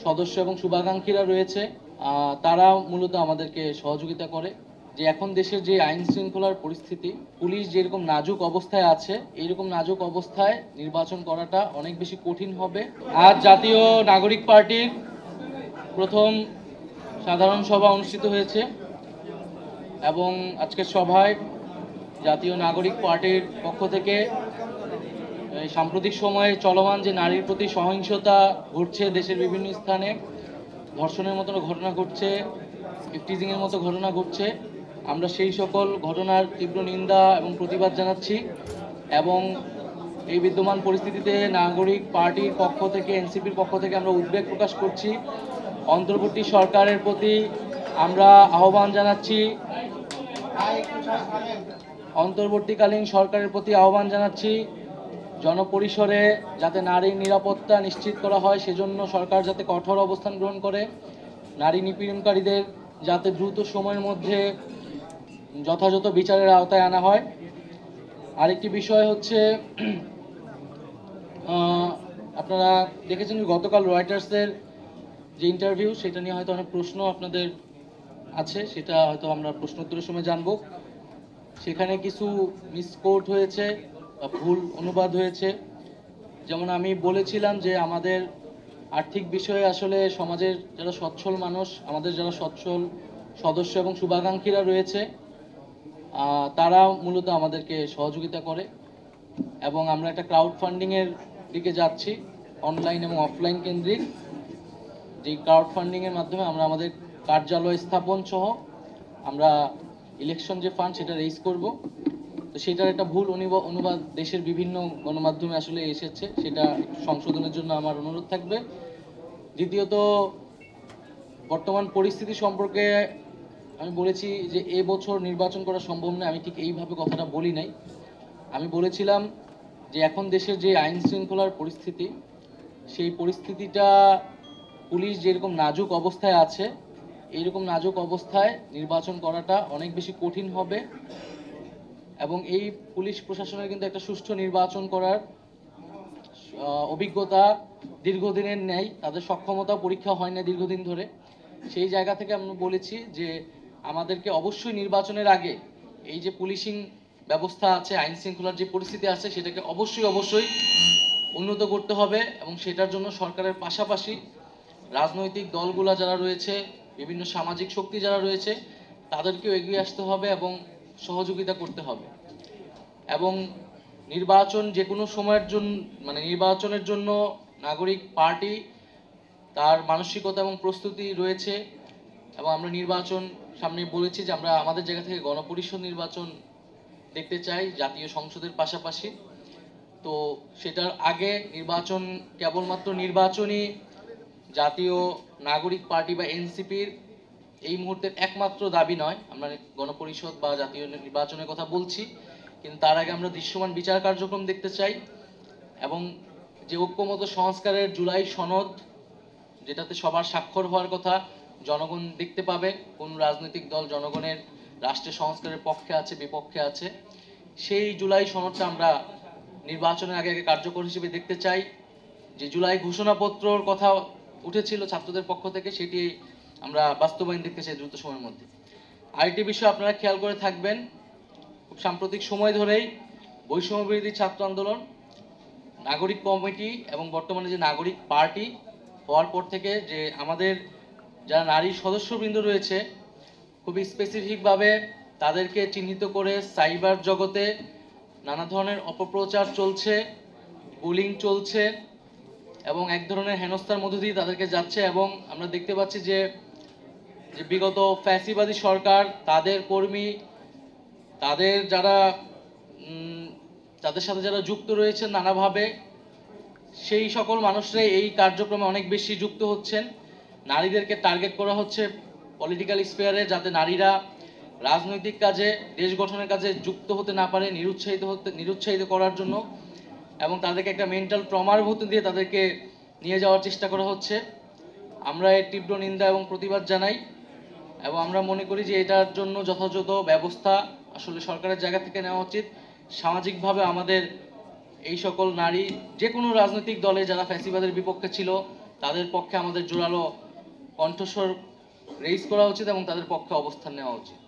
সদস্য এবং শুভাকাঙ্ক্ষীরা রয়েছে, তারা মূলত আমাদেরকে সহযোগিতা করে। যে এখন দেশের যে আইন শৃঙ্খলার পরিস্থিতি, পুলিশ যেরকম নাজুক অবস্থায় আছে, এইরকম নাজুক অবস্থায় নির্বাচন করাটা অনেক বেশি কঠিন হবে। আজ জাতীয় নাগরিক পার্টির প্রথম সাধারণ সভা অনুষ্ঠিত হয়েছে এবং আজকের সভায় জাতীয় নাগরিক পার্টির পক্ষ থেকে সাম্প্রতিক সময়ে চলমান যে নারীর প্রতি সহিংসতা ঘটছে, দেশের বিভিন্ন স্থানে ধর্ষণের মতো ঘটনা ঘটছে, ইফটিজিংয়ের মতো ঘটনা ঘটছে, আমরা সেই সকল ঘটনার তীব্র নিন্দা এবং প্রতিবাদ জানাচ্ছি এবং এই বিদ্যমান পরিস্থিতিতে নাগরিক পার্টির পক্ষ থেকে, এনসিপির পক্ষ থেকে আমরা উদ্বেগ প্রকাশ করছি। অন্তর্বর্তী সরকারের প্রতি আমরা আহ্বান জানাচ্ছি, অন্তর্বর্তীকালীন সরকারের প্রতি আহ্বান জানাচ্ছি জনপরিসরে যাতে নারীর নিরাপত্তা নিশ্চিত করা হয়, সেজন্য সরকার যাতে কঠোর অবস্থান গ্রহণ করে, নারী নিপীড়নকারীদের যাতে দ্রুত সময়ের মধ্যে যথাযথ বিচারের আওতায় আনা হয়। আরেকটি বিষয় হচ্ছে, আপনারা দেখেছেন গতকাল রয়টার্সের যে ইন্টারভিউ, সেটা নিয়ে হয়তো অনেক প্রশ্ন আপনাদের আছে, সেটা হয়তো আমরা প্রশ্নোত্তরের সময় জানব। সেখানে কিছু মিসকোট হয়েছে বা ভুল অনুবাদ হয়েছে। যেমন আমি বলেছিলাম যে আমাদের আর্থিক বিষয়ে আসলে সমাজের যারা সচ্ছল মানুষ, আমাদের যারা সচ্ছল সদস্য এবং শুভাকাঙ্ক্ষীরা রয়েছে, তারা মূলত আমাদেরকে সহযোগিতা করে এবং আমরা একটা ক্রাউড ফান্ডিংয়ের দিকে যাচ্ছি, অনলাইন এবং অফলাইন কেন্দ্রিক। যেই ক্রাউড ফান্ডিংয়ের মাধ্যমে আমরা আমাদের কার্যালয় স্থাপন সহ আমরা ইলেকশন যে ফান্ড সেটা রেইজ করব। তো সেটার একটা ভুল অনুবাদ দেশের বিভিন্ন গণমাধ্যমে আসলে এসেছে, সেটা একটু সংশোধনের জন্য আমার অনুরোধ থাকবে। দ্বিতীয়ত, বর্তমান পরিস্থিতি সম্পর্কে আমি বলেছি যে এবছর নির্বাচন করা সম্ভব নয়, আমি ঠিক এইভাবে কথাটা বলি নাই। আমি বলেছিলাম যে এখন দেশের যে আইন শৃঙ্খলার পরিস্থিতি, সেই পরিস্থিতিটা পুলিশ যেরকম নাজুক অবস্থায় আছে, এইরকম নাজুক অবস্থায় নির্বাচন করাটা অনেক বেশি কঠিন হবে এবং এই পুলিশ প্রশাসনের কিন্তু একটা সুষ্ঠু নির্বাচন করার অভিজ্ঞতা দীর্ঘদিনের নেই, তাদের সক্ষমতা পরীক্ষা হয় না দীর্ঘদিন ধরে। সেই জায়গা থেকে আমরা বলেছি যে আমাদেরকে অবশ্যই নির্বাচনের আগে এই যে পুলিশিং ব্যবস্থা আছে, আইন শৃঙ্খলার যে পরিস্থিতি আছে, সেটাকে অবশ্যই উন্নত করতে হবে এবং সেটার জন্য সরকারের পাশাপাশি রাজনৈতিক দলগুলো যারা রয়েছে, বিভিন্ন সামাজিক শক্তি যারা রয়েছে, তাদেরকেও এগিয়ে আসতে হবে এবং সহযোগিতা করতে হবে। এবং নির্বাচন যে কোনো সময়ের জন্য, মানে নির্বাচনের জন্য নাগরিক পার্টি তার মানসিকতা এবং প্রস্তুতি রয়েছে এবং আমরা নির্বাচন সামনে বলেছি যে আমরা আমাদের জায়গা থেকে গণপরিষদ নির্বাচন দেখতে চাই জাতীয় সংসদের পাশাপাশি। তো সেটার আগে নির্বাচন কেবলমাত্র নির্বাচনী জাতীয় নাগরিক পার্টি বা এনসিপির এই মুহূর্তের একমাত্র দাবি নয়। আমরা গণপরিষদ বা জাতীয় নির্বাচনের কথা বলছি, কিন্তু তার আগে আমরা দৃশ্যমান বিচার কার্যক্রম দেখতে চাই এবং যে ঐক্যমত সংস্কারের জুলাই সনদ, যেটাতে সবার স্বাক্ষর হওয়ার কথা, জনগণ দেখতে পাবে কোন রাজনৈতিক দল জনগণের রাষ্ট্রের সংস্কারের পক্ষে আছে বিপক্ষে আছে, সেই জুলাই সনদটা আমরা নির্বাচনের আগে কার্যকর হিসেবে দেখতে চাই। যে জুলাই ঘোষণাপত্রর কথা উঠেছিল ছাত্রদের পক্ষ থেকে, সেটি আমরা বাস্তবায়ন দেখতে চাই দ্রুত সময়ের মধ্যে। আরেকটি বিষয় আপনারা খেয়াল করে থাকবেন, খুব সাম্প্রতিক সময় ধরেই বৈষম্য বিরোধী ছাত্র আন্দোলন, নাগরিক কমিটি এবং বর্তমানে যে নাগরিক পার্টি হওয়ার পর থেকে যে আমাদের যারা নারী সদস্যবৃন্দ রয়েছে, খুবই স্পেসিফিকভাবে তাদেরকে চিহ্নিত করে সাইবার জগতে নানা ধরনের অপপ্রচার চলছে, বুলিং চলছে এবং এক ধরনের হেনস্থার মধ্য দিয়ে তাদেরকে যাচ্ছে। এবং আমরা দেখতে পাচ্ছি যে বিগত ফ্যাসিবাদী সরকার, তাদের কর্মী, তাদের যারা তাদের সাথে যারা যুক্ত রয়েছেন নানাভাবে, সেই সকল মানুষরাই এই কার্যক্রমে অনেক বেশি যুক্ত হচ্ছেন। নারীদেরকে টার্গেট করা হচ্ছে পলিটিক্যাল স্পেয়ারে, যাতে নারীরা রাজনৈতিক কাজে, দেশ গঠনের কাজে যুক্ত হতে না পারে, নিরুৎসাহিত করার জন্য এবং তাদেরকে একটা মেন্টাল ট্রমার মধ্যে দিয়ে তাদেরকে নিয়ে যাওয়ার চেষ্টা করা হচ্ছে। আমরা এর তীব্র নিন্দা এবং প্রতিবাদ জানাই এবং আমরা মনে করি যে এটার জন্য যথাযথ ব্যবস্থা আসলে সরকারের জায়গা থেকে নেওয়া উচিত। সামাজিকভাবে আমাদের এই সকল নারী যে কোনো রাজনৈতিক দলে যারা ফ্যাসিবাদের বিপক্ষে ছিল, তাদের পক্ষে আমাদের জোরালো কণ্ঠস্বর রেইজ করা উচিত এবং তাদের পক্ষে অবস্থান নেওয়া উচিত।